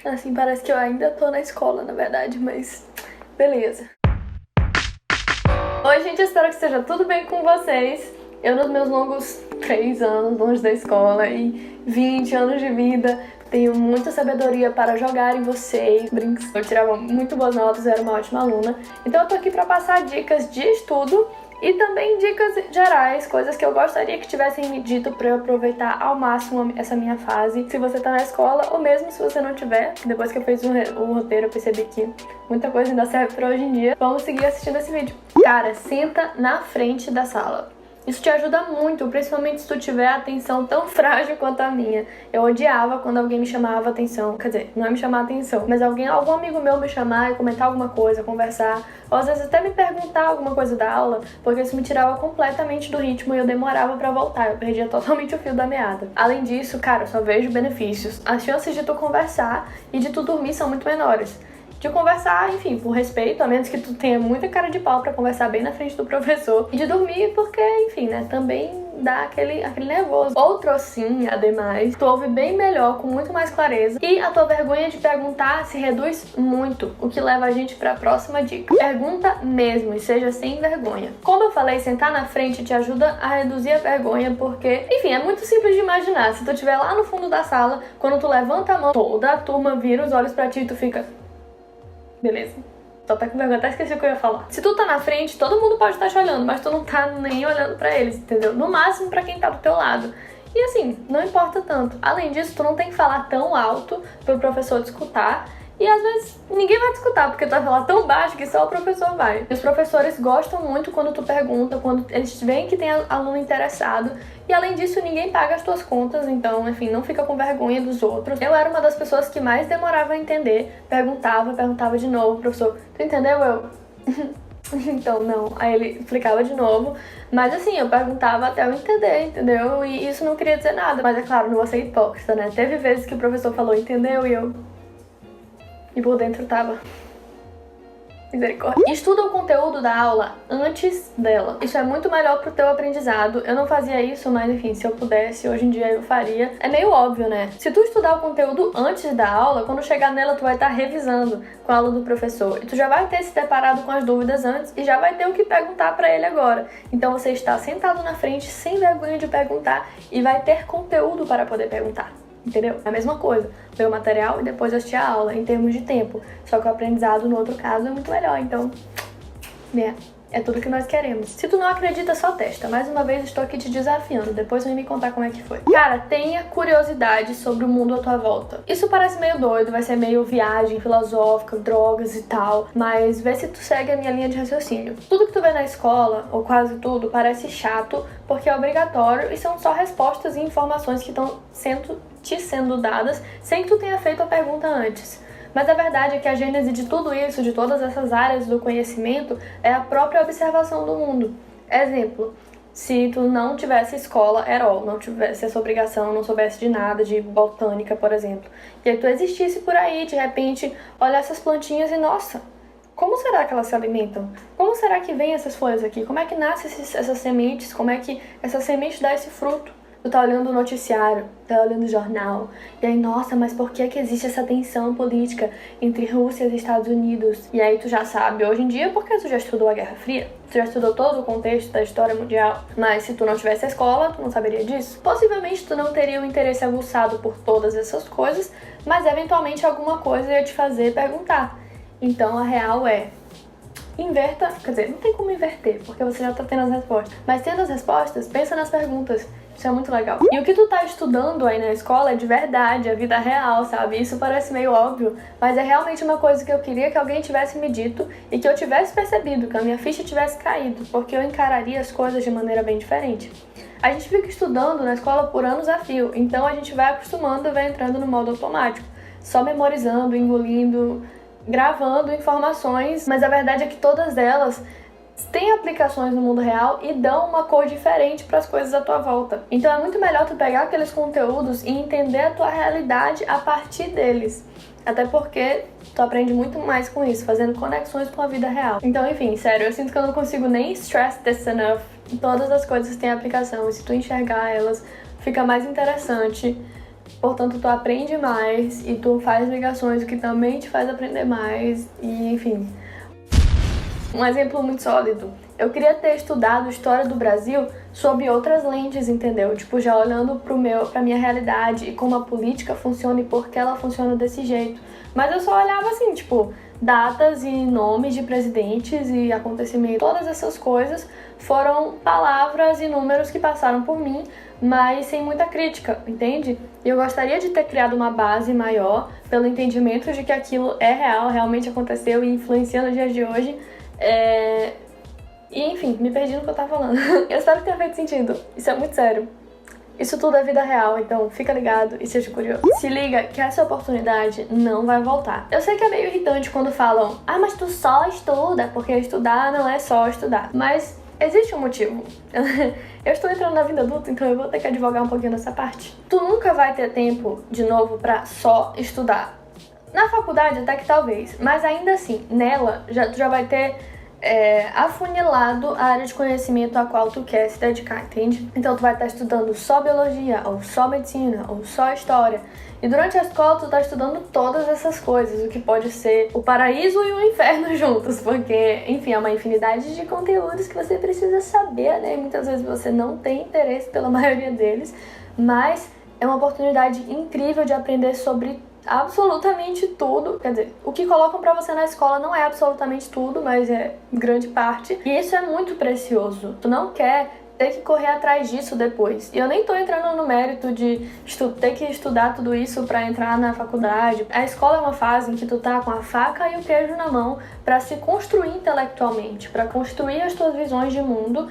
Assim, parece que eu ainda tô na escola, na verdade, mas beleza. Oi, gente, espero que esteja tudo bem com vocês. Eu, nos meus longos 3 anos longe da escola e 20 anos de vida, tenho muita sabedoria para jogar em vocês. Brinks. Eu tirava muito boas notas, eu era uma ótima aluna. Então eu tô aqui pra passar dicas de estudo e também dicas gerais, coisas que eu gostaria que tivessem me dito pra eu aproveitar ao máximo essa minha fase. Se você tá na escola, ou mesmo se você não tiver, depois que eu fiz o roteiro eu percebi que muita coisa ainda serve pra hoje em dia. Vamos seguir assistindo esse vídeo. Cara, senta na frente da sala. Isso te ajuda muito, principalmente se tu tiver a atenção tão frágil quanto a minha. Eu odiava quando alguém me chamava a atenção, quer dizer, não é me chamar a atenção, mas algum amigo meu me chamar e comentar alguma coisa, conversar, ou às vezes até me perguntar alguma coisa da aula, porque isso me tirava completamente do ritmo e eu demorava pra voltar, eu perdia totalmente o fio da meada. Além disso, cara, eu só vejo benefícios. As chances de tu conversar e de tu dormir são muito menores. De conversar, enfim, por respeito, a menos que tu tenha muita cara de pau pra conversar bem na frente do professor. E de dormir porque, enfim, né, também dá aquele nervoso. Outro sim, ademais, tu ouve bem melhor, com muito mais clareza. E a tua vergonha de perguntar se reduz muito, o que leva a gente pra próxima dica. Pergunta mesmo e seja sem vergonha. Como eu falei, sentar na frente te ajuda a reduzir a vergonha porque, enfim, é muito simples de imaginar. Se tu estiver lá no fundo da sala, quando tu levanta a mão, toda a turma vira os olhos pra ti e tu fica... Beleza. Só tá com vergonha, até esqueci o que eu ia falar. Se tu tá na frente, todo mundo pode estar te olhando, mas tu não tá nem olhando pra eles, entendeu? No máximo pra quem tá do teu lado. E assim, não importa tanto. Além disso, tu não tem que falar tão alto pro professor te escutar. E às vezes ninguém vai te escutar, porque tu vai falar tão baixo que só o professor vai. E os professores gostam muito quando tu pergunta, quando eles veem que tem aluno interessado. E além disso, ninguém paga as tuas contas, então, enfim, não fica com vergonha dos outros. Eu era uma das pessoas que mais demorava a entender. Perguntava de novo, professor, tu entendeu? Eu... Então, não. Aí ele explicava de novo. Mas assim, eu perguntava até eu entender, entendeu? E isso não queria dizer nada. Mas é claro, não vou ser hipócrita, né? Teve vezes que o professor falou, entendeu? E eu... E por dentro tava... Misericórdia. Estuda o conteúdo da aula antes dela. Isso é muito melhor pro teu aprendizado. Eu não fazia isso, mas enfim, se eu pudesse, hoje em dia eu faria. É meio óbvio, né? Se tu estudar o conteúdo antes da aula, quando chegar nela tu vai estar revisando com a aula do professor. E tu já vai ter se deparado com as dúvidas antes e já vai ter o que perguntar pra ele agora. Então você está sentado na frente, sem vergonha de perguntar e vai ter conteúdo para poder perguntar. Entendeu? É a mesma coisa. Ler o material e depois assistir a aula, em termos de tempo. Só que o aprendizado, no outro caso, é muito melhor. Então, né? É tudo que nós queremos. Se tu não acredita, só testa. Mais uma vez, estou aqui te desafiando. Depois vem me contar como é que foi. Cara, tenha curiosidade sobre o mundo à tua volta. Isso parece meio doido, vai ser meio viagem filosófica, drogas e tal. Mas vê se tu segue a minha linha de raciocínio. Tudo que tu vê na escola, ou quase tudo, parece chato, porque é obrigatório e são só respostas e informações que estão sendo dadas sem que tu tenha feito a pergunta antes. Mas a verdade é que a gênese de tudo isso, de todas essas áreas do conhecimento, é a própria observação do mundo. Exemplo, se tu não tivesse escola at all, não tivesse essa obrigação, não soubesse de nada, de botânica, por exemplo, e aí tu existisse por aí, de repente, olhar essas plantinhas e, nossa, como será que elas se alimentam? Como será que vem essas folhas aqui? Como é que nascem essas sementes? Como é que essa semente dá esse fruto? Tu tá olhando o noticiário, tá olhando o jornal, e aí, nossa, mas por que existe essa tensão política entre Rússia e Estados Unidos? E aí tu já sabe hoje em dia porque tu já estudou a Guerra Fria, tu já estudou todo o contexto da história mundial, mas se tu não tivesse a escola, tu não saberia disso. Possivelmente tu não teria um interesse aguçado por todas essas coisas, mas eventualmente alguma coisa ia te fazer perguntar. Então a real é... Inverta, quer dizer, não tem como inverter, porque você já tá tendo as respostas. Mas tendo as respostas, pensa nas perguntas. Isso é muito legal. E o que tu tá estudando aí na escola é de verdade, é vida real, sabe? Isso parece meio óbvio, mas é realmente uma coisa que eu queria que alguém tivesse me dito e que eu tivesse percebido, que a minha ficha tivesse caído, porque eu encararia as coisas de maneira bem diferente. A gente fica estudando na escola por anos a fio, então a gente vai acostumando e vai entrando no modo automático, só memorizando, engolindo, gravando informações, mas a verdade é que todas elas têm aplicações no mundo real e dão uma cor diferente para as coisas à tua volta. Então é muito melhor tu pegar aqueles conteúdos e entender a tua realidade a partir deles. Até porque tu aprende muito mais com isso, fazendo conexões com a vida real. Então, enfim, sério, eu sinto que eu não consigo nem stress this enough. Todas as coisas têm aplicação e se tu enxergar elas, fica mais interessante. portanto tu aprende mais e tu faz ligações, o que também te faz aprender mais, e enfim. Um exemplo muito sólido. Eu queria ter estudado História do Brasil sob outras lentes, entendeu? Tipo, já olhando pra minha realidade e como a política funciona e por que ela funciona desse jeito. Mas eu só olhava assim, tipo, datas e nomes de presidentes e acontecimentos. Todas essas coisas foram palavras e números que passaram por mim, mas sem muita crítica, entende? E eu gostaria de ter criado uma base maior pelo entendimento de que aquilo é real, realmente aconteceu e influencia nos dias de hoje. E enfim, me perdi no que eu tava falando. Eu espero que tenha feito sentido. Isso é muito sério. Isso tudo é vida real, então fica ligado e seja curioso. Se liga que essa oportunidade não vai voltar. Eu sei que é meio irritante quando falam: ah, mas tu só estuda, porque estudar não é só estudar. Mas existe um motivo. Eu estou entrando na vida adulta, então eu vou ter que advogar um pouquinho nessa parte. Tu nunca vai ter tempo, de novo, pra só estudar. Na faculdade até que talvez, mas ainda assim, nela, tu já vai ter afunilado a área de conhecimento a qual tu quer se dedicar, entende? Então tu vai estar estudando só biologia, ou só medicina, ou só história. E durante a escola tu tá estudando todas essas coisas, o que pode ser o paraíso e o inferno juntos, porque, enfim, é uma infinidade de conteúdos que você precisa saber, né? E muitas vezes você não tem interesse pela maioria deles, mas é uma oportunidade incrível de aprender sobre absolutamente tudo. Quer dizer, o que colocam pra você na escola não é absolutamente tudo, mas é grande parte. E isso é muito precioso. Tu não quer ter que correr atrás disso depois. E eu nem tô entrando no mérito de ter que estudar tudo isso pra entrar na faculdade. A escola é uma fase em que tu tá com a faca e o queijo na mão pra se construir intelectualmente, pra construir as tuas visões de mundo,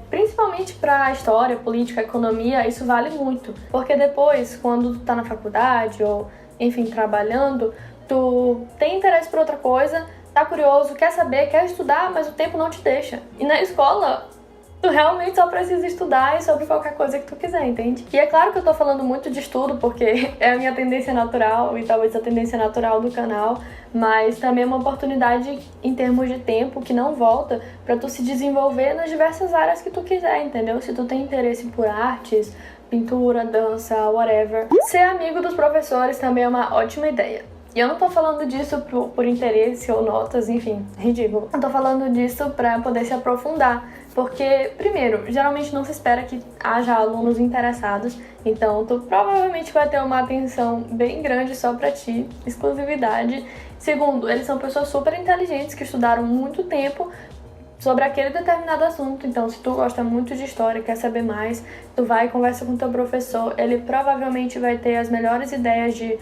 principalmente pra história, política, economia. Isso vale muito. Porque depois, quando tu tá na faculdade ou, enfim, trabalhando, tu tem interesse por outra coisa, tá curioso, quer saber, quer estudar, mas o tempo não te deixa. E na escola, tu realmente só precisa estudar e sobre qualquer coisa que tu quiser, entende? E é claro que eu tô falando muito de estudo, porque é a minha tendência natural e talvez a tendência natural do canal, mas também é uma oportunidade em termos de tempo que não volta pra tu se desenvolver nas diversas áreas que tu quiser, entendeu? Se tu tem interesse por artes, pintura, dança, whatever. Ser amigo dos professores também é uma ótima ideia. E eu não tô falando disso por interesse ou notas, enfim, ridículo. Eu tô falando disso pra poder se aprofundar. Porque, primeiro, geralmente não se espera que haja alunos interessados, então tu provavelmente vai ter uma atenção bem grande só pra ti, exclusividade. Segundo, eles são pessoas super inteligentes que estudaram muito tempo sobre aquele determinado assunto. Então, se tu gosta muito de história e quer saber mais, tu vai e conversa com teu professor. Ele provavelmente vai ter as melhores ideias de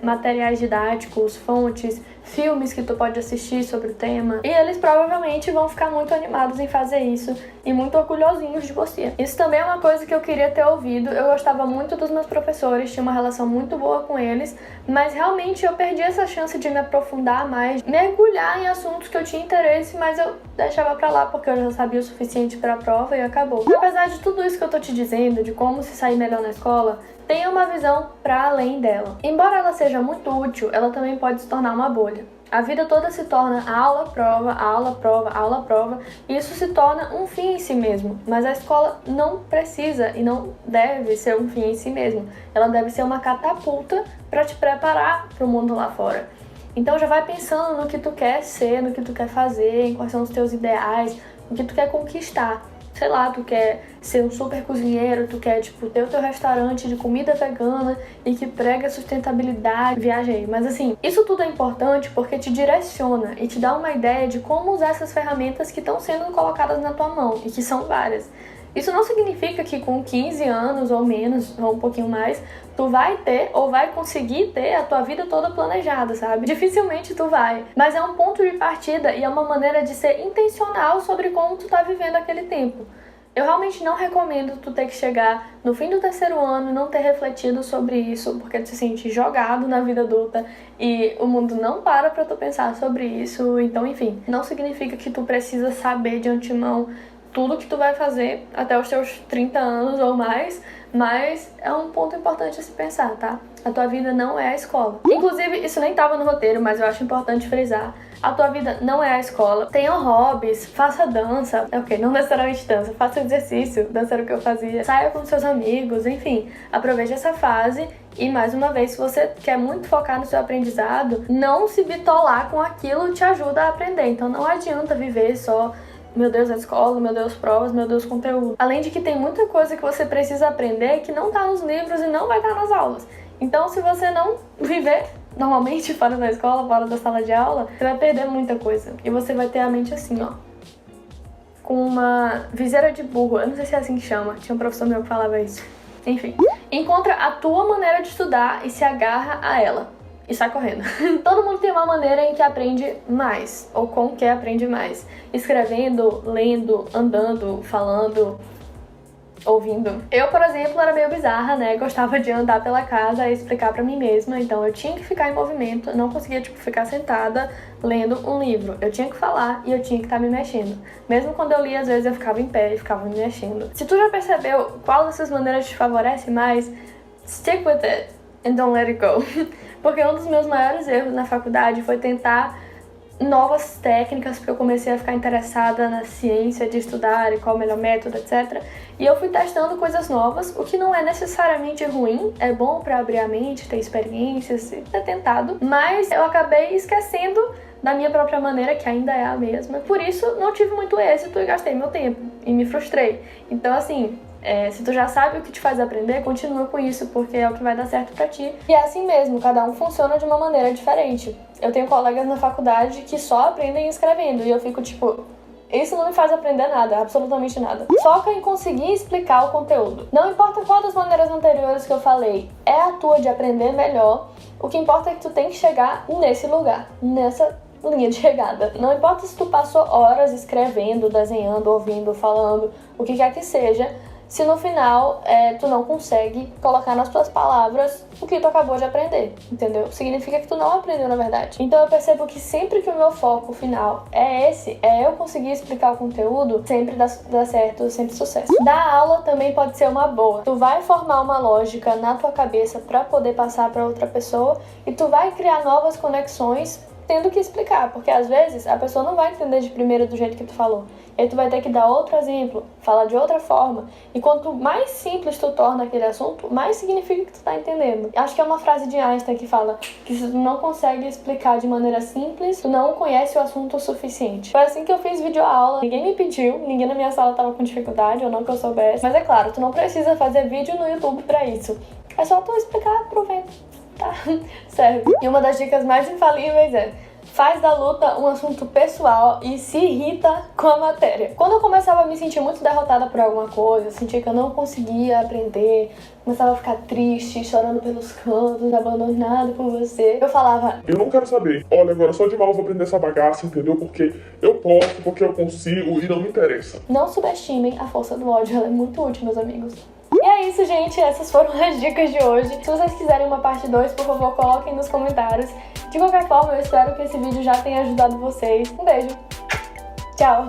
materiais didáticos, fontes, filmes que tu pode assistir sobre o tema. E eles provavelmente vão ficar muito animados em fazer isso e muito orgulhosinhos de você. Isso também é uma coisa que eu queria ter ouvido. Eu gostava muito dos meus professores, tinha uma relação muito boa com eles, mas realmente eu perdi essa chance de me aprofundar mais, mergulhar em assuntos que eu tinha interesse, mas eu deixava pra lá porque eu já sabia o suficiente pra prova e acabou. Apesar de tudo isso que eu tô te dizendo, de como se sair melhor na escola, tenha uma visão para além dela. Embora ela seja muito útil, ela também pode se tornar uma bolha. A vida toda se torna aula-prova, aula-prova, aula-prova, e isso se torna um fim em si mesmo. Mas a escola não precisa e não deve ser um fim em si mesmo. Ela deve ser uma catapulta para te preparar para o mundo lá fora. Então já vai pensando no que tu quer ser, no que tu quer fazer, em quais são os teus ideais, no que tu quer conquistar. Sei lá, tu quer ser um super cozinheiro, tu quer, tipo, ter o teu restaurante de comida vegana e que prega sustentabilidade, viajei. Mas assim, isso tudo é importante porque te direciona e te dá uma ideia de como usar essas ferramentas que estão sendo colocadas na tua mão, e que são várias. Isso não significa que com 15 anos ou menos, ou um pouquinho mais, tu vai ter ou vai conseguir ter a tua vida toda planejada, sabe? Dificilmente tu vai. Mas é um ponto de partida e é uma maneira de ser intencional sobre como tu tá vivendo aquele tempo. Eu realmente não recomendo tu ter que chegar no fim do terceiro ano e não ter refletido sobre isso, porque tu se sente jogado na vida adulta e o mundo não para pra tu pensar sobre isso. Então, enfim, não significa que tu precisa saber de antemão tudo que tu vai fazer até os teus 30 anos ou mais, Mas é um ponto importante a se pensar, tá? A tua vida não é a escola. Inclusive, isso nem tava no roteiro, mas eu acho importante frisar. A tua vida não é a escola. Tenha hobbies, faça dança. Ok, não necessariamente dança, faça exercício. Dança era o que eu fazia. Saia com seus amigos, enfim. Aproveite essa fase. E mais uma vez, se você quer muito focar no seu aprendizado, não se bitolar com aquilo te ajuda a aprender. Então não adianta viver só, meu Deus, a escola, meu Deus, provas, meu Deus, conteúdo. Além de que tem muita coisa que você precisa aprender que não tá nos livros e não vai estar nas aulas. Então, se você não viver normalmente fora da escola, fora da sala de aula, você vai perder muita coisa. E você vai ter a mente assim, ó, com uma viseira de burro. Eu não sei se é assim que chama. Tinha um professor meu que falava isso. Enfim, encontra a tua maneira de estudar e se agarra a ela. E sai correndo. Todo mundo tem uma maneira em que aprende mais, ou com que aprende mais. Escrevendo, lendo, andando, falando, ouvindo. Eu, por exemplo, era meio bizarra, né? Gostava de andar pela casa e explicar pra mim mesma, então eu tinha que ficar em movimento, não conseguia, tipo, ficar sentada lendo um livro. Eu tinha que falar e eu tinha que estar me mexendo. Mesmo quando eu lia, às vezes eu ficava em pé e ficava me mexendo. Se tu já percebeu qual dessas maneiras te favorece mais, stick with it and don't let it go. Porque um dos meus maiores erros na faculdade foi tentar novas técnicas, porque eu comecei a ficar interessada na ciência de estudar e qual o melhor método, etc. E eu fui testando coisas novas, o que não é necessariamente ruim, é bom pra abrir a mente, ter experiências e ter tentado, mas eu acabei esquecendo da minha própria maneira, que ainda é a mesma. Por isso, não tive muito êxito e gastei meu tempo e me frustrei. Então, assim, se tu já sabe o que te faz aprender, continua com isso, porque é o que vai dar certo pra ti. E é assim mesmo, cada um funciona de uma maneira diferente. Eu tenho colegas na faculdade que só aprendem escrevendo, e eu fico tipo, isso não me faz aprender nada, absolutamente nada. Foca em conseguir explicar o conteúdo. Não importa qual das maneiras anteriores que eu falei é a tua de aprender melhor, o que importa é que tu tem que chegar nesse lugar, nessa linha de chegada. Não importa se tu passou horas escrevendo, desenhando, ouvindo, falando, o que quer que seja, se no final tu não consegue colocar nas tuas palavras o que tu acabou de aprender, entendeu? Significa que tu não aprendeu na verdade. Então eu percebo que sempre que o meu foco final é esse, é eu conseguir explicar o conteúdo, sempre dá certo, sempre sucesso. Dar aula também pode ser uma boa. Tu vai formar uma lógica na tua cabeça pra poder passar pra outra pessoa e tu vai criar novas conexões tendo que explicar, porque às vezes a pessoa não vai entender de primeira do jeito que tu falou. E aí tu vai ter que dar outro exemplo, falar de outra forma. E quanto mais simples tu torna aquele assunto, mais significa que tu tá entendendo. Acho que é uma frase de Einstein que fala que se tu não consegue explicar de maneira simples, tu não conhece o assunto o suficiente. Foi assim que eu fiz videoaula. Ninguém me pediu, ninguém na minha sala tava com dificuldade, ou não que eu soubesse. Mas é claro, tu não precisa fazer vídeo no YouTube pra isso. É só tu explicar, aproveita. Tá, serve. E uma das dicas mais infalíveis é: faz da luta um assunto pessoal e se irrita com a matéria. Quando eu começava a me sentir muito derrotada por alguma coisa, sentia que eu não conseguia aprender, começava a ficar triste, chorando pelos cantos, abandonada por você, eu falava: eu não quero saber. Olha, agora só de mal eu vou aprender essa bagaça, entendeu? Porque eu posso, porque eu consigo e não me interessa. Não subestimem a força do ódio, ela é muito útil, meus amigos. E é isso, gente. Essas foram as dicas de hoje. Se vocês quiserem uma parte 2, por favor, coloquem nos comentários. De qualquer forma, eu espero que esse vídeo já tenha ajudado vocês. Um beijo. Tchau.